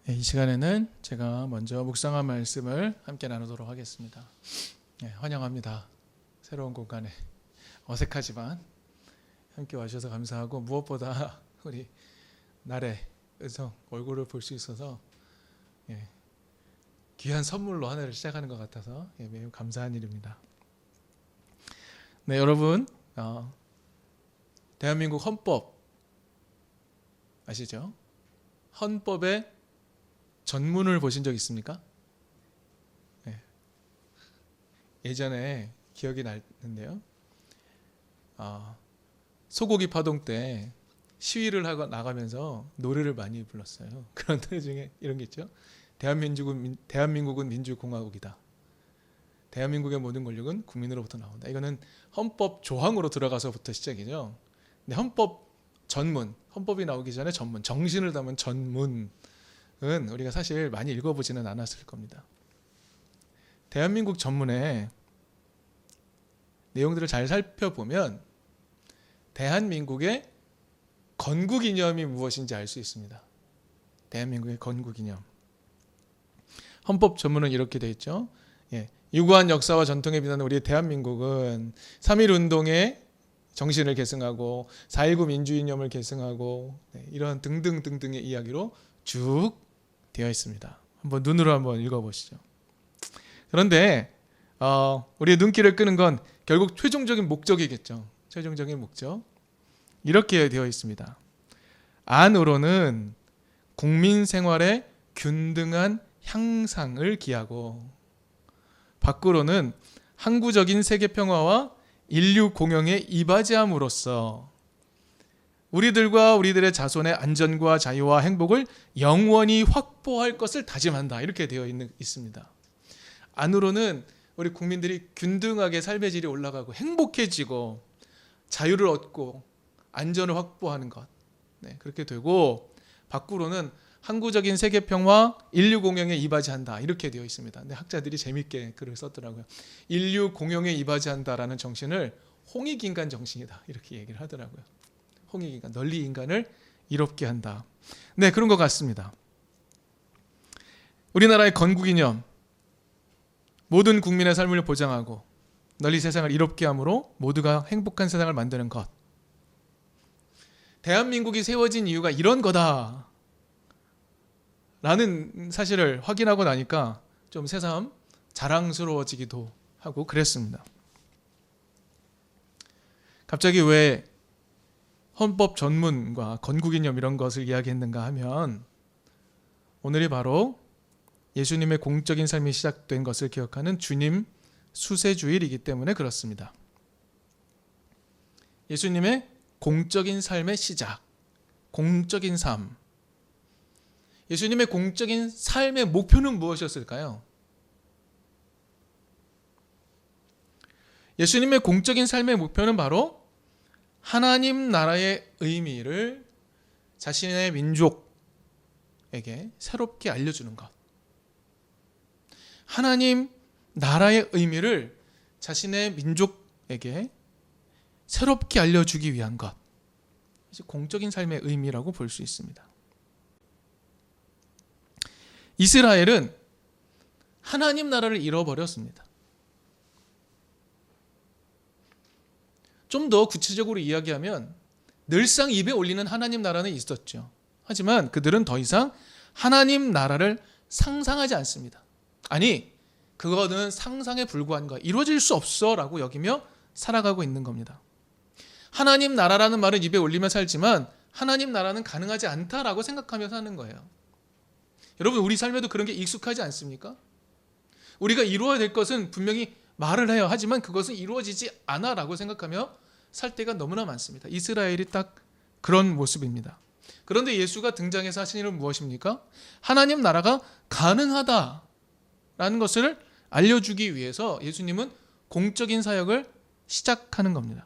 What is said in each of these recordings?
이 시간에는 제가 먼저 묵상한 말씀을 함께 나누도록 하겠습니다. 환영합니다. 새로운 공간에 어색하지만 함께 와주셔서 감사하고, 무엇보다 우리 날의 의성 얼굴을 볼 수 있어서 귀한 선물로 한 해를 시작하는 것 같아서 매우 감사한 일입니다. 네, 여러분, 대한민국 헌법 아시죠? 헌법의 전문을 보신 적 있습니까? 예전에 기억이 나는데요. 소고기 파동 때 시위를 하고 나가면서 노래를 많이 불렀어요. 그런 노래 중에 이런 게 있죠. 대한민국은 민주공화국이다. 대한민국의 모든 권력은 국민으로부터 나온다. 이거는 헌법 조항으로 들어가서부터 시작이죠. 근데 헌법 전문, 헌법이 나오기 전에 전문, 정신을 담은 전문은 우리가 사실 많이 읽어보지는 않았을 겁니다. 대한민국 전문의 내용들을 잘 살펴보면 대한민국의 건국이념이 무엇인지 알 수 있습니다. 대한민국의 건국이념. 헌법 전문은 이렇게 되어 있죠. 유구한 역사와 전통에 비하는 우리 대한민국은 3.1운동의 정신을 계승하고 4.19 민주이념을 계승하고 이런 등등등등의 이야기로 쭉 되어 있습니다. 눈으로 한번 읽어보시죠. 그런데 우리의 눈길을 끄는 건 결국 최종적인 목적이겠죠. 최종적인 목적. 이렇게 되어 있습니다. 안으로는 국민 생활의 균등한 향상을 기하고, 밖으로는 항구적인 세계 평화와 인류 공영에 이바지함으로써 우리들과 우리들의 자손의 안전과 자유와 행복을 영원히 확보할 것을 다짐한다. 이렇게 되어 있습니다. 안으로는 우리 국민들이 균등하게 삶의 질이 올라가고 행복해지고 자유를 얻고 안전을 확보하는 것. 그렇게 되고, 밖으로는 항구적인 세계 평화, 인류 공영에 이바지한다. 이렇게 되어 있습니다. 근데 학자들이 재밌게 글을 썼더라고요. 인류 공영에 이바지한다라는 정신을 홍익인간 정신이다. 이렇게 얘기를 하더라고요. 홍익인간, 널리 인간을 이롭게 한다. 네, 그런 것 같습니다. 우리나라의 건국이념, 모든 국민의 삶을 보장하고 널리 세상을 이롭게 함으로 모두가 행복한 세상을 만드는 것. 대한민국이 세워진 이유가 이런 거다 라는 사실을 확인하고 나니까 좀 새삼 자랑스러워지기도 하고 그랬습니다. 갑자기 왜 헌법 전문과 건국이념 이런 것을 이야기했는가 하면, 오늘이 바로 예수님의 공적인 삶이 시작된 것을 기억하는 주님 수세주일이기 때문에 그렇습니다. 예수님의 공적인 삶의 시작, 공적인 삶. 예수님의 공적인 삶의 목표는 무엇이었을까요? 예수님의 공적인 삶의 목표는 바로 하나님 나라의 의미를 자신의 민족에게 새롭게 알려주는 것. 하나님 나라의 의미를 자신의 민족에게 새롭게 알려주기 위한 것. 공적인 삶의 의미라고 볼 수 있습니다. 이스라엘은 하나님 나라를 잃어버렸습니다. 좀 더 구체적으로 이야기하면 늘상 입에 올리는 하나님 나라는 있었죠. 하지만 그들은 더 이상 하나님 나라를 상상하지 않습니다. 아니, 그거는 상상에 불과한 거야. 이루어질 수 없어 라고 여기며 살아가고 있는 겁니다. 하나님 나라라는 말을 입에 올리며 살지만 하나님 나라는 가능하지 않다라고 생각하며 사는 거예요. 여러분, 우리 삶에도 그런 게 익숙하지 않습니까? 우리가 이루어야 될 것은 분명히 말을 해요. 하지만 그것은 이루어지지 않아 라고 생각하며 살 때가 너무나 많습니다. 이스라엘이 딱 그런 모습입니다. 그런데 예수가 등장해서 하신 일은 무엇입니까? 하나님 나라가 가능하다라는 것을 알려주기 위해서 예수님은 공적인 사역을 시작하는 겁니다.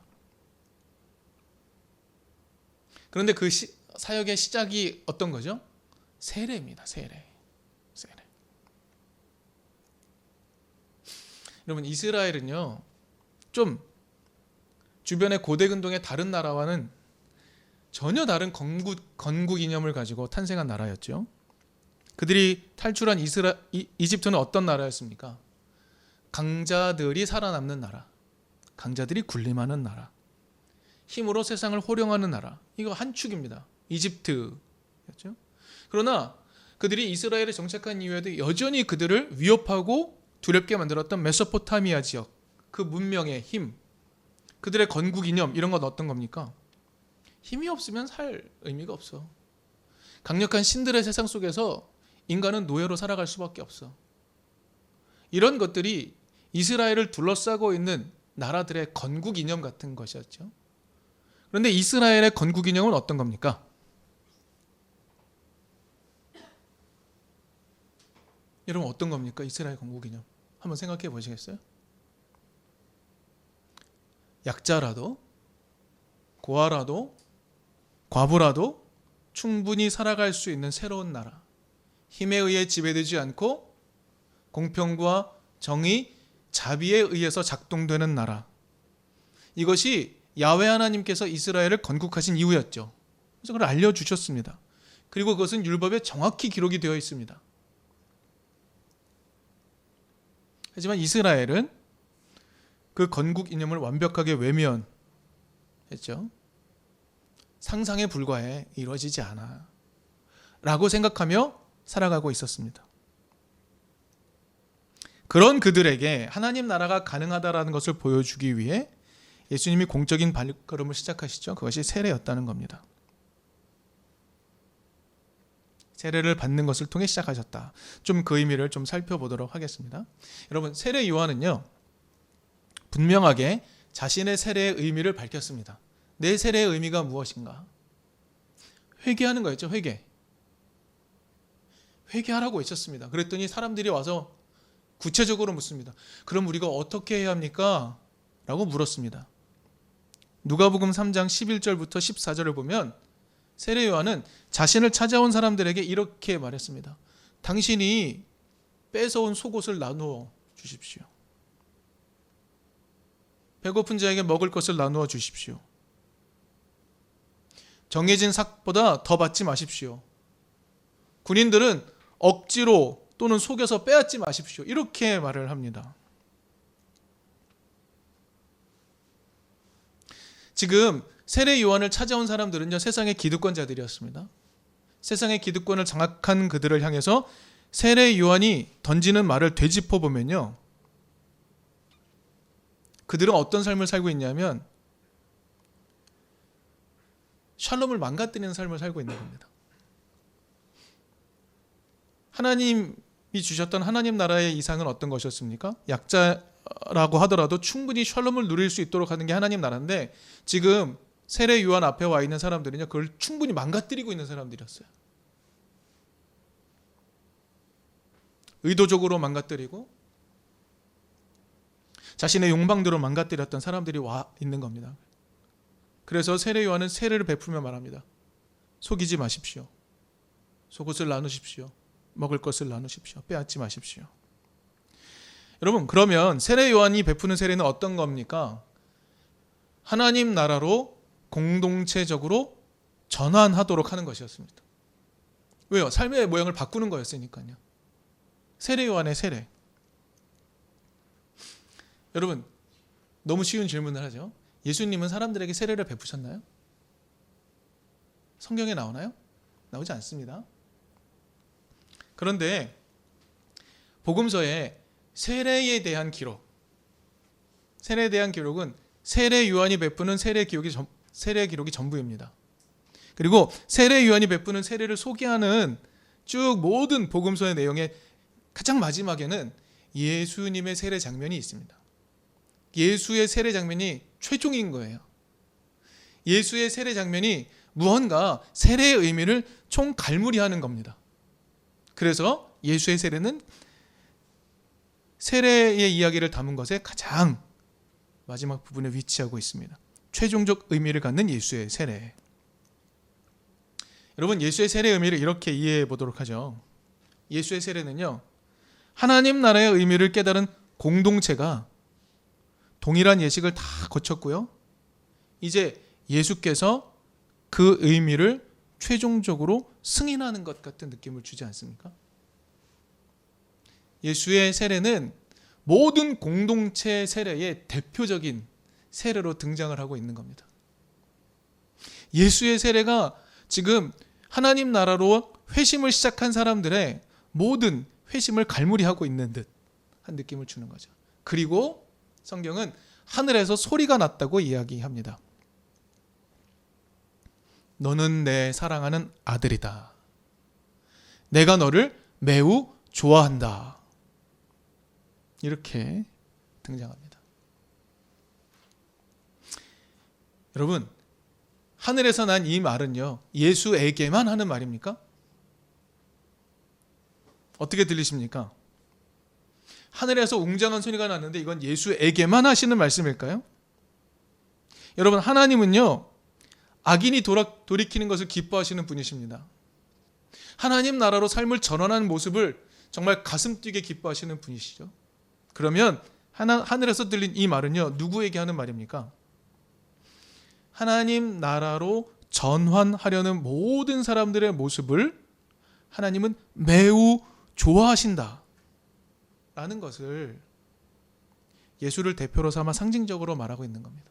그런데 그 사역의 시작이 어떤 거죠? 세례입니다. 세례. 여러분, 이스라엘은요, 좀 주변의 고대 근동의 다른 나라와는 전혀 다른 건국 이념을 가지고 탄생한 나라였죠. 그들이 탈출한 이집트는 어떤 나라였습니까? 강자들이 살아남는 나라, 강자들이 군림하는 나라, 힘으로 세상을 호령하는 나라. 이거 한 축입니다. 이집트였죠. 그러나 그들이 이스라엘에 정착한 이후에도 여전히 그들을 위협하고 두렵게 만들었던 메소포타미아 지역, 그 문명의 힘, 그들의 건국 이념, 이런 건 어떤 겁니까? 힘이 없으면 살 의미가 없어. 강력한 신들의 세상 속에서 인간은 노예로 살아갈 수밖에 없어. 이런 것들이 이스라엘을 둘러싸고 있는 나라들의 건국 이념 같은 것이었죠. 그런데 이스라엘의 건국 이념은 어떤 겁니까? 여러분, 어떤 겁니까? 이스라엘 건국 이념 한번 생각해 보시겠어요? 약자라도, 고아라도, 과부라도 충분히 살아갈 수 있는 새로운 나라, 힘에 의해 지배되지 않고 공평과 정의, 자비에 의해서 작동되는 나라. 이것이 야훼 하나님께서 이스라엘을 건국하신 이유였죠. 그래서 그걸 알려주셨습니다. 그리고 그것은 율법에 정확히 기록이 되어 있습니다. 하지만 이스라엘은 그 건국 이념을 완벽하게 외면했죠. 상상에 불과해, 이루어지지 않아 라고 생각하며 살아가고 있었습니다. 그런 그들에게 하나님 나라가 가능하다라는 것을 보여주기 위해 예수님이 공적인 발걸음을 시작하시죠. 그것이 세례였다는 겁니다. 세례를 받는 것을 통해 시작하셨다. 좀 그 의미를 좀 살펴보도록 하겠습니다. 여러분, 세례 요한은요, 분명하게 자신의 세례의 의미를 밝혔습니다. 내 세례의 의미가 무엇인가? 회개하는 거였죠. 회개하라고 했었습니다. 그랬더니 사람들이 와서 구체적으로 묻습니다. 그럼 우리가 어떻게 해야 합니까? 라고 물었습니다. 누가복음 3장 11절부터 14절을 보면 세례 요한은 자신을 찾아온 사람들에게 이렇게 말했습니다. 당신이 뺏어온 속옷을 나누어 주십시오. 배고픈 자에게 먹을 것을 나누어 주십시오. 정해진 삭보다 더 받지 마십시오. 군인들은 억지로 또는 속여서 빼앗지 마십시오. 이렇게 말을 합니다. 지금 세례 요한을 찾아온 사람들은요, 세상의 기득권자들이었습니다. 세상의 기득권을 장악한 그들을 향해서 세례 요한이 던지는 말을 되짚어 보면요, 그들은 어떤 삶을 살고 있냐면 샬롬을 망가뜨리는 삶을 살고 있는 겁니다. 하나님이 주셨던 하나님 나라의 이상은 어떤 것이었습니까? 약자라고 하더라도 충분히 샬롬을 누릴 수 있도록 하는 게 하나님 나라인데, 지금 세례 요한 앞에 와 있는 사람들은요, 그걸 충분히 망가뜨리고 있는 사람들이었어요. 의도적으로 망가뜨리고 자신의 욕망대로 망가뜨렸던 사람들이 와 있는 겁니다. 그래서 세례 요한은 세례를 베풀며 말합니다. 속이지 마십시오. 속옷을 나누십시오. 먹을 것을 나누십시오. 빼앗지 마십시오. 여러분, 그러면 세례 요한이 베푸는 세례는 어떤 겁니까? 하나님 나라로 공동체적으로 전환하도록 하는 것이었습니다. 왜요? 삶의 모양을 바꾸는 거였으니까요. 세례 요한의 세례. 여러분, 너무 쉬운 질문을 하죠. 예수님은 사람들에게 세례를 베푸셨나요? 성경에 나오나요? 나오지 않습니다. 그런데 복음서에 세례에 대한 기록은 세례 요한이 베푸는 세례 기록이 전부입니다. 그리고 세례 요한이 베푸는 세례를 소개하는 쭉 모든 복음서의 내용의 가장 마지막에는 예수님의 세례 장면이 있습니다. 예수의 세례 장면이 최종인 거예요. 예수의 세례 장면이 무언가 세례의 의미를 총갈무리하는 겁니다. 그래서 예수의 세례는 세례의 이야기를 담은 것에 가장 마지막 부분에 위치하고 있습니다. 최종적 의미를 갖는 예수의 세례. 여러분, 예수의 세례의 의미를 이렇게 이해해 보도록 하죠. 예수의 세례는요, 하나님 나라의 의미를 깨달은 공동체가 동일한 예식을 다 거쳤고요, 이제 예수께서 그 의미를 최종적으로 승인하는 것 같은 느낌을 주지 않습니까? 예수의 세례는 모든 공동체 세례의 대표적인 세례로 등장을 하고 있는 겁니다. 예수의 세례가 지금 하나님 나라로 회심을 시작한 사람들의 모든 회심을 갈무리하고 있는 듯한 느낌을 주는 거죠. 그리고 성경은 하늘에서 소리가 났다고 이야기합니다. 너는 내 사랑하는 아들이다. 내가 너를 매우 좋아한다. 이렇게 등장합니다. 여러분, 하늘에서 난 이 말은요, 예수에게만 하는 말입니까? 어떻게 들리십니까? 하늘에서 웅장한 소리가 났는데 이건 예수에게만 하시는 말씀일까요? 여러분, 하나님은요, 악인이 돌이키는 것을 기뻐하시는 분이십니다. 하나님 나라로 삶을 전환하는 모습을 정말 가슴 뛰게 기뻐하시는 분이시죠. 그러면 하늘에서 들린 이 말은요, 누구에게 하는 말입니까? 하나님 나라로 전환하려는 모든 사람들의 모습을 하나님은 매우 좋아하신다 라는 것을 예수를 대표로 삼아 상징적으로 말하고 있는 겁니다.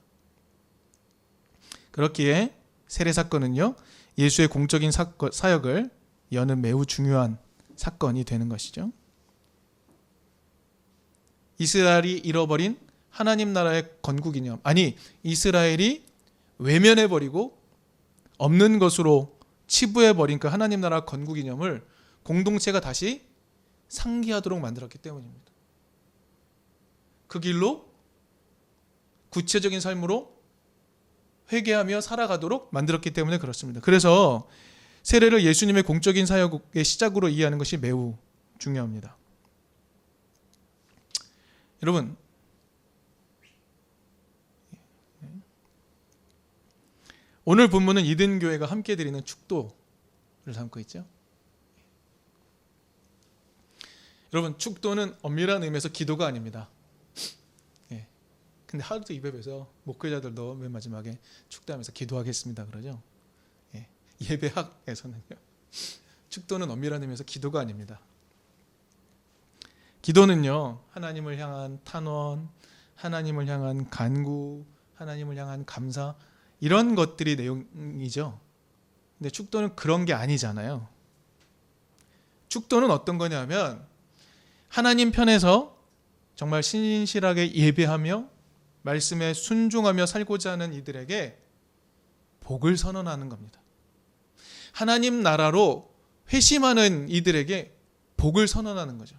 그렇기에 세례 사건은요, 예수의 공적인 사역을 여는 매우 중요한 사건이 되는 것이죠. 이스라엘이 잃어버린 하나님 나라의 건국이념, 아니 이스라엘이 외면해버리고 없는 것으로 치부해버린 그 하나님 나라 건국이념을 공동체가 다시 상기하도록 만들었기 때문입니다. 그 길로 구체적인 삶으로 회개하며 살아가도록 만들었기 때문에 그렇습니다. 그래서 세례를 예수님의 공적인 사역의 시작으로 이해하는 것이 매우 중요합니다. 여러분, 오늘 본문은 이든교회가 함께 드리는 축도를 담고 있죠. 여러분, 축도는 엄밀한 의미에서 기도가 아닙니다. 근데 하루도 입에 배서 목회자들도 맨 마지막에 축도하면서 기도하겠습니다 그러죠. 예배학에서는요, 축도는 엄밀한 의미에서 기도가 아닙니다. 기도는요, 하나님을 향한 탄원, 하나님을 향한 간구, 하나님을 향한 감사, 이런 것들이 내용이죠. 근데 축도는 그런 게 아니잖아요. 축도는 어떤 거냐면 하나님 편에서 정말 신실하게 예배하며 말씀에 순종하며 살고자 하는 이들에게 복을 선언하는 겁니다. 하나님 나라로 회심하는 이들에게 복을 선언하는 거죠.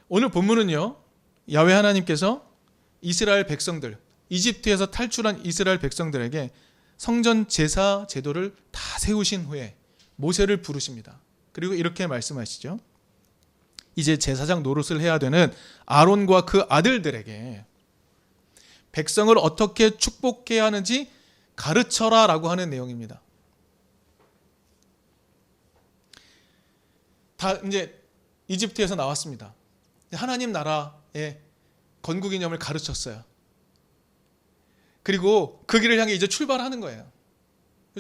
오늘 본문은요, 야훼 하나님께서 이스라엘 백성들, 이집트에서 탈출한 이스라엘 백성들에게 성전 제사 제도를 다 세우신 후에 모세를 부르십니다. 그리고 이렇게 말씀하시죠. 이제 제사장 노릇을 해야 되는 아론과 그 아들들에게 백성을 어떻게 축복해야 하는지 가르쳐라 라고 하는 내용입니다. 다 이제 이집트에서 나왔습니다. 하나님 나라의 건국 이념을 가르쳤어요. 그리고 그 길을 향해 이제 출발하는 거예요.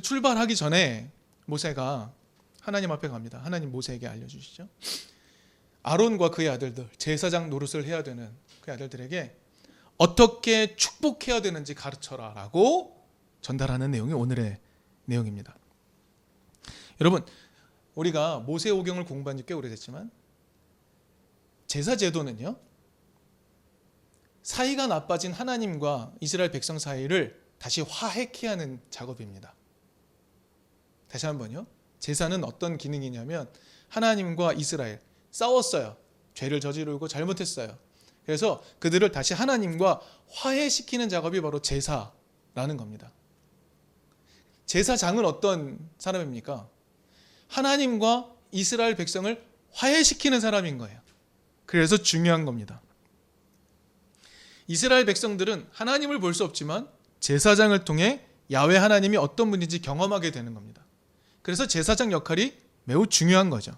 출발하기 전에 모세가 하나님 앞에 갑니다. 하나님 모세에게 알려주시죠. 아론과 그의 아들들, 제사장 노릇을 해야 되는 그 아들들에게 어떻게 축복해야 되는지 가르쳐라 라고 전달하는 내용이 오늘의 내용입니다. 여러분, 우리가 모세오경을 공부한 지 꽤 오래됐지만 제사 제도는요, 사이가 나빠진 하나님과 이스라엘 백성 사이를 다시 화해케 하는 작업입니다. 다시 한번요. 제사는 어떤 기능이냐면 하나님과 이스라엘 싸웠어요. 죄를 저지르고 잘못했어요. 그래서 그들을 다시 하나님과 화해시키는 작업이 바로 제사라는 겁니다. 제사장은 어떤 사람입니까? 하나님과 이스라엘 백성을 화해시키는 사람인 거예요. 그래서 중요한 겁니다. 이스라엘 백성들은 하나님을 볼 수 없지만 제사장을 통해 야훼 하나님이 어떤 분인지 경험하게 되는 겁니다. 그래서 제사장 역할이 매우 중요한 거죠.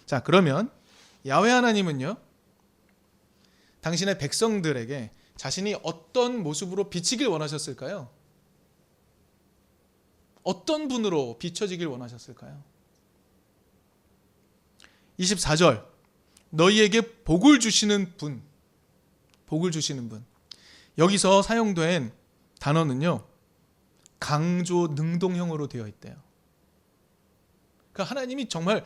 자, 그러면 야훼 하나님은요, 당신의 백성들에게 자신이 어떤 모습으로 비치길 원하셨을까요? 어떤 분으로 비춰지길 원하셨을까요? 24절 너희에게 복을 주시는 분, 복을 주시는 분. 여기서 사용된 단어는요, 강조 능동형으로 되어 있대요. 그러니까 하나님이 정말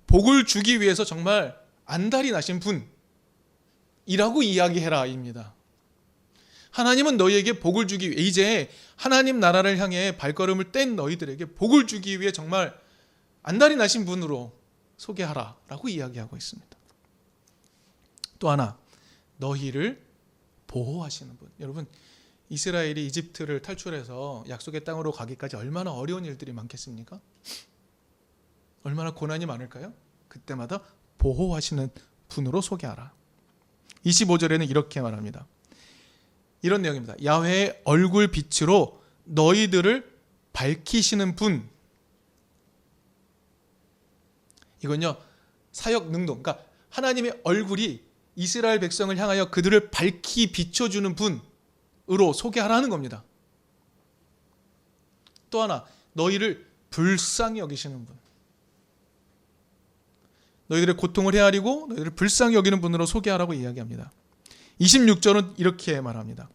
복을 주기 위해서 정말 안달이 나신 분이라고 이야기해라 입니다. 하나님은 너희에게 복을 주기 위해, 이제 하나님 나라를 향해 발걸음을 뗀 너희들에게 복을 주기 위해 정말 안달이 나신 분으로 소개하라 라고 이야기하고 있습니다. 또 하나, 너희를 보호하시는 분. 여러분, 이스라엘이 이집트를 탈출해서 약속의 땅으로 가기까지 얼마나 어려운 일들이 많겠습니까? 얼마나 고난이 많을까요? 그때마다 보호하시는 분으로 소개하라. 25절에는 이렇게 말합니다. 이런 내용입니다. 야훼의 얼굴 빛으로 너희들을 밝히시는 분. 이건요, 사역 능동, 그러니까 하나님의 얼굴이 이스라엘 백성을 향하여 그들을 밝히 비춰주는 분으로 소개하라는 겁니다. 또 하나, 너희를 불쌍히 여기시는 분. 너희들의 고통을 헤아리고 너희들을 불쌍히 여기는 분으로 소개하라고 이야기합니다. 26절은 이렇게 말합니다.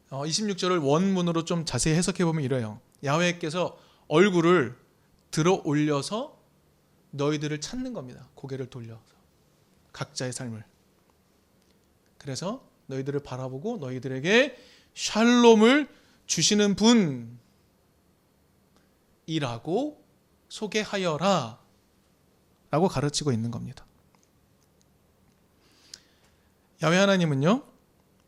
26절을 원문으로 좀 자세히 해석해 보면 이래요. 야훼께서 얼굴을 들어 올려서 너희들을 찾는 겁니다. 고개를 돌려서 각자의 삶을. 그래서 너희들을 바라보고 너희들에게 샬롬을 주시는 분이라고 소개하여라 라고 가르치고 있는 겁니다. 야훼 하나님은요,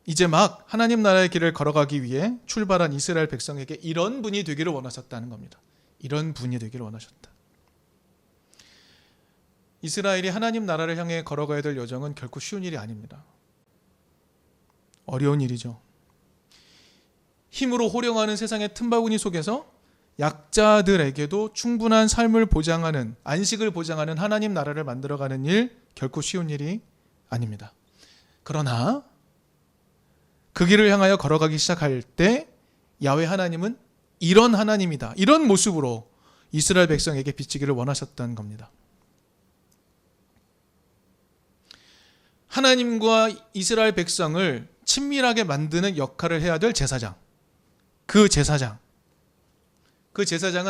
이제 막 하나님 나라의 길을 걸어가기 위해 출발한 이스라엘 백성에게 이런 분이 되기를 원하셨다는 겁니다. 이런 분이 되기를 원하셨다. 이스라엘이 하나님 나라를 향해 걸어가야 될 여정은 결코 쉬운 일이 아닙니다. 어려운 일이죠. 힘으로 호령하는 세상의 틈바구니 속에서 약자들에게도 충분한 삶을 보장하는, 안식을 보장하는 하나님 나라를 만들어가는 일, 결코 쉬운 일이 아닙니다. 그러나 그 길을 향하여 걸어가기 시작할 때 야훼 하나님은 이런 하나님이다, 이런 모습으로 이스라엘 백성에게 비치기를 원하셨다는 겁니다. 하나님과 이스라엘 백성을 친밀하게 만드는 역할을 해야 될 제사장, 그 제사장은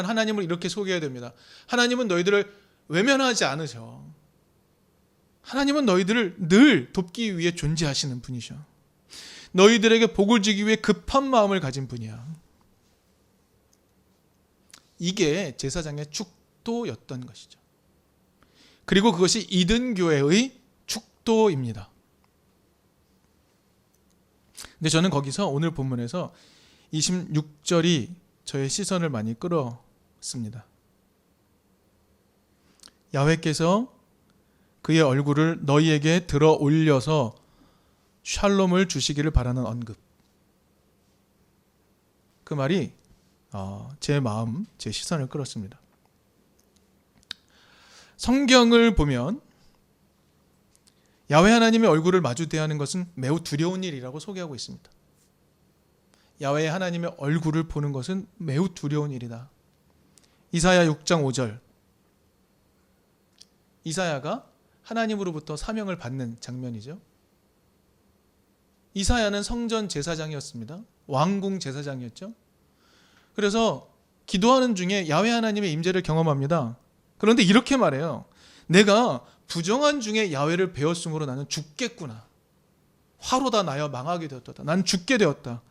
하나님을 이렇게 소개해야 됩니다. 하나님은 너희들을 외면하지 않으셔. 하나님은 너희들을 늘 돕기 위해 존재하시는 분이셔. 너희들에게 복을 주기 위해 급한 마음을 가진 분이야. 이게 제사장의 축도였던 것이죠. 그리고 그것이 이든교회의 축도입니다. 근데 저는 거기서 오늘 본문에서 26절이 저의 시선을 많이 끌었습니다. 야훼께서 그의 얼굴을 너희에게 들어 올려서 샬롬을 주시기를 바라는 언급. 그 말이 제 마음, 제 시선을 끌었습니다. 성경을 보면 야훼 하나님의 얼굴을 마주 대하는 것은 매우 두려운 일이라고 소개하고 있습니다. 야훼 하나님의 얼굴을 보는 것은 매우 두려운 일이다. 이사야 6장 5절. 이사야가 하나님으로부터 사명을 받는 장면이죠. 이사야는 성전 제사장이었습니다. 왕궁 제사장이었죠. 그래서 기도하는 중에 야훼 하나님의 임재를 경험합니다. 그런데 이렇게 말해요. 내가 부정한 중에 야훼를 배웠으므로 나는 죽겠구나. 화로다 나여 망하게 되었다. 난 죽게 되었다.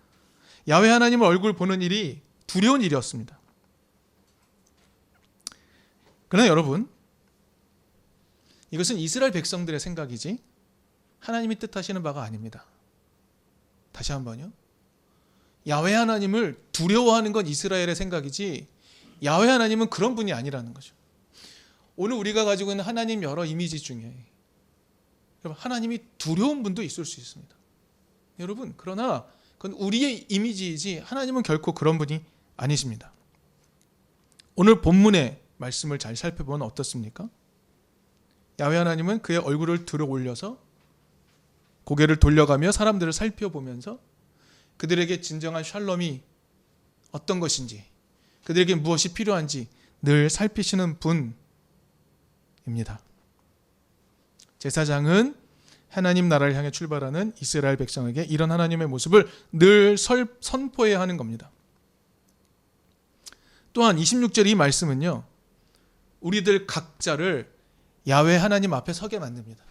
야훼 하나님의 얼굴 보는 일이 두려운 일이었습니다. 그러나 여러분, 이것은 이스라엘 백성들의 생각이지 하나님이 뜻하시는 바가 아닙니다. 다시 한번요. 야훼 하나님을 두려워하는 건 이스라엘의 생각이지 야훼 하나님은 그런 분이 아니라는 거죠. 오늘 우리가 가지고 있는 하나님 여러 이미지 중에 여러분, 하나님이 두려운 분도 있을 수 있습니다. 여러분, 그러나 그건 우리의 이미지이지 하나님은 결코 그런 분이 아니십니다. 오늘 본문의 말씀을 잘 살펴보면 어떻습니까? 야훼 하나님은 그의 얼굴을 들어 올려서 고개를 돌려가며 사람들을 살펴보면서 그들에게 진정한 샬롬이 어떤 것인지, 그들에게 무엇이 필요한지 늘 살피시는 모습입니다. 제사장은 하나님 나라를 향해 출발하는 이스라엘 백성에게 이런 하나님의 모습을 늘 선포해야 하는 겁니다. 또한 26절 이 말씀은요, 우리들 각자를 야훼 하나님 앞에 서게 만듭니다.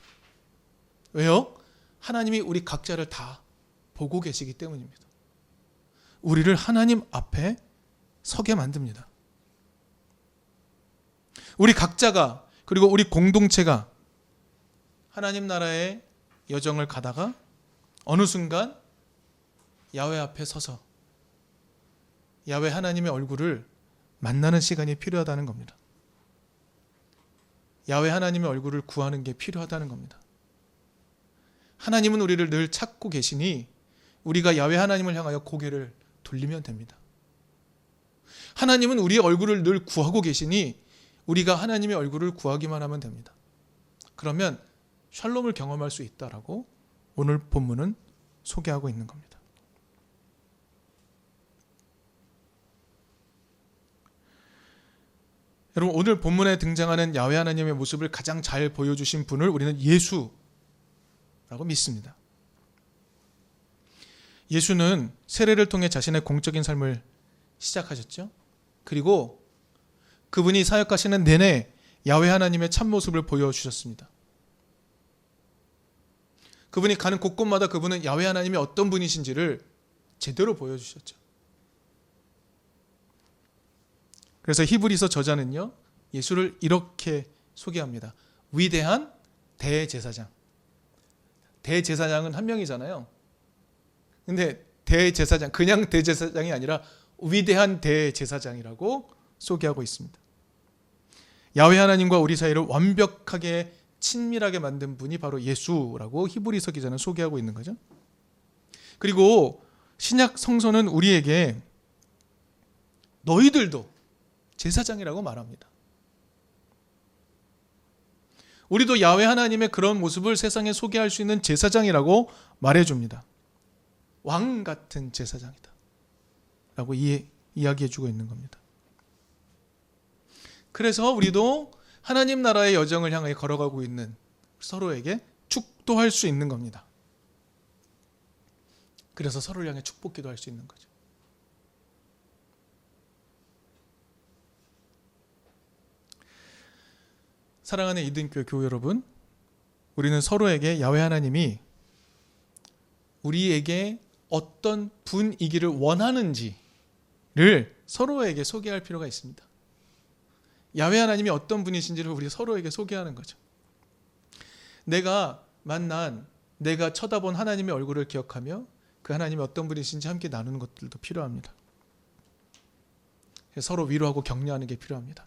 왜요? 하나님이 우리 각자를 다 보고 계시기 때문입니다. 우리를 하나님 앞에 서게 만듭니다. 우리 각자가, 그리고 우리 공동체가 하나님 나라의 여정을 가다가 어느 순간 야훼 앞에 서서 야훼 하나님의 얼굴을 만나는 시간이 필요하다는 겁니다. 야훼 하나님의 얼굴을 구하는 게 필요하다는 겁니다. 하나님은 우리를 늘 찾고 계시니 우리가 야훼 하나님을 향하여 고개를 돌리면 됩니다. 하나님은 우리의 얼굴을 늘 구하고 계시니 우리가 하나님의 얼굴을 구하기만 하면 됩니다. 그러면 샬롬을 경험할 수 있다라고 오늘 본문은 소개하고 있는 겁니다. 여러분, 오늘 본문에 등장하는 야훼 하나님의 모습을 가장 잘 보여주신 분을 우리는 예수라고 믿습니다. 예수는 세례를 통해 자신의 공적인 삶을 시작하셨죠. 그리고 그분이 사역하시는 내내 야훼 하나님의 참모습을 보여주셨습니다. 그분이 가는 곳곳마다 그분은 야훼 하나님이 어떤 분이신지를 제대로 보여주셨죠. 그래서 히브리서 저자는요, 예수를 이렇게 소개합니다. 위대한 대제사장. 대제사장은 한 명이잖아요. 근데 대제사장, 그냥 대제사장이 아니라 위대한 대제사장이라고 소개하고 있습니다. 야훼 하나님과 우리 사이를 완벽하게 친밀하게 만든 분이 바로 예수라고 히브리서 기자는 소개하고 있는 거죠. 그리고 신약 성서는 우리에게 너희들도 제사장이라고 말합니다. 우리도 야훼 하나님의 그런 모습을 세상에 소개할 수 있는 제사장이라고 말해줍니다. 왕 같은 제사장이다 라고 이야기해주고 있는 겁니다. 그래서 우리도 하나님 나라의 여정을 향해 걸어가고 있는 서로에게 축도할 수 있는 겁니다. 그래서 서로를 향해 축복기도 할 수 있는 거죠. 사랑하는 이든교회 교회 여러분, 우리는 서로에게 야훼 하나님이 우리에게 어떤 분이기를 원하는지를 서로에게 소개할 필요가 있습니다. 야훼 하나님이 어떤 분이신지를 우리 서로에게 소개하는 거죠. 내가 만난, 내가 쳐다본 하나님의 얼굴을 기억하며 그 하나님이 어떤 분이신지 함께 나누는 것들도 필요합니다. 서로 위로하고 격려하는 게 필요합니다.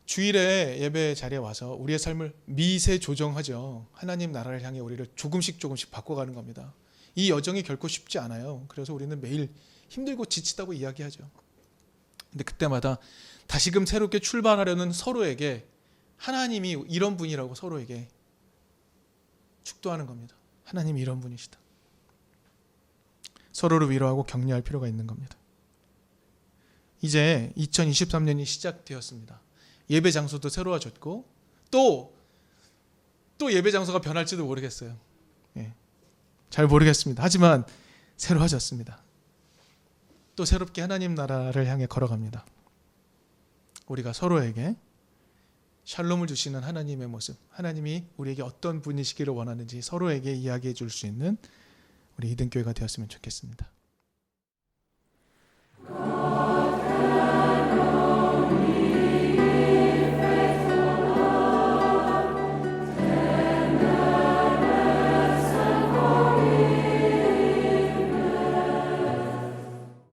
주일에 예배 자리에 와서 우리의 삶을 미세 조정하죠. 하나님 나라를 향해 우리를 조금씩 바꿔가는 겁니다. 이 여정이 결코 쉽지 않아요. 그래서 우리는 매일 힘들고 지치다고 이야기하죠. 근데 그때마다 다시금 새롭게 출발하려는 서로에게 하나님이 이런 분이라고 서로에게 축도하는 겁니다. 하나님이 이런 분이시다. 서로를 위로하고 격려할 필요가 있는 겁니다. 이제 2023년이 시작되었습니다. 예배 장소도 새로워졌고 또 예배 장소가 변할지도 모르겠어요. 잘 모르겠습니다. 하지만 새로워졌습니다. 또 새롭게 하나님 나라를 향해 걸어갑니다. 우리가 서로에게 샬롬을 주시는 하나님의 모습, 하나님이 우리에게 어떤 분이시기를 원하는지 서로에게 이야기해 줄 수 있는 우리 이든교회가 되었으면 좋겠습니다.